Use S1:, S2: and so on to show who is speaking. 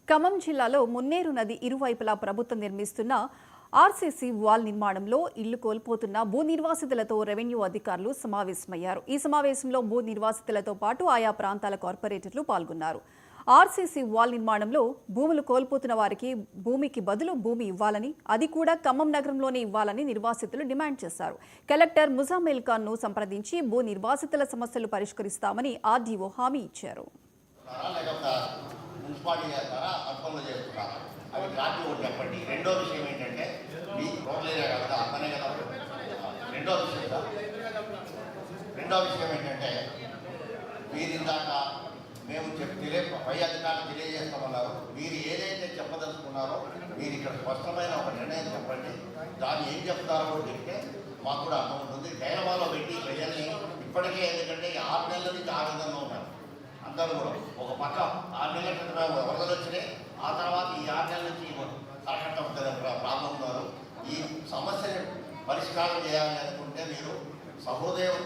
S1: ఖమ్మం జిల్లాలో మున్నేరు నది ఇరువైపులా ప్రభుత్వం నిర్మిస్తున్న ఆర్సీసీ వాల్ నిర్మాణంలో ఇళ్లు కోల్పోతున్న భూ నిర్వాసితులతో రెవెన్యూ అధికారులు సమావేశమయ్యారు. ఈ సమావేశంలో భూ నిర్వాసితులతో పాటు ఆయా ప్రాంతాల కార్పొరేటర్లు పాల్గొన్నారు. ఆర్సీసీ వాల్ నిర్మాణంలో భూములు కోల్పోతున్న వారికి భూమికి బదులు భూమి ఇవ్వాలని, అది కూడా ఖమ్మం నగరంలోనే ఇవ్వాలని నిర్వాసితులు డిమాండ్ చేశారు. కలెక్టర్ ముజామిల్ ఖాన్ ను సంప్రదించి భూ నిర్వాసితుల సమస్యలు పరిష్కరిస్తామని ఆర్డీఓ హామీ ఇచ్చారు.
S2: మున్సిపాలిటీ ద్వారా తక్కువలో చేస్తున్నారు. అవి రాత్రి ఒకటి చెప్పండి. రెండో విషయం ఏంటంటే మీ రోడ్లు ఏరియా కదా అక్కనే కదా. రెండో విషయం ఏంటంటే మీరు ఇందాక మేము పై అధికారులు తెలియజేస్తామన్నారు. మీరు ఏదైతే చెప్పదలుచుకున్నారో మీరు ఇక్కడ స్పష్టమైన ఒక నిర్ణయం చెప్పండి. దాన్ని ఏం చెప్తారో చెప్తే మాకు కూడా అర్థం ఉంటుంది. డైనమాలో పెట్టి ప్రజల్ని ఇప్పటికే ఎందుకంటే 6 నెలల నుంచి ఆ విధంగా ఉన్నారు అందరూ కూడా. ఒక పక్క 6 నెలల క్రితం వరదలు వచ్చినాయి. ఆ తర్వాత ఈ 6 నెలల నుంచి కరకట్ట ప్రాబ్లం ఉన్నారు. ఈ సమస్యను పరిష్కారం చేయాలి అనుకుంటే మీరు సహృదయం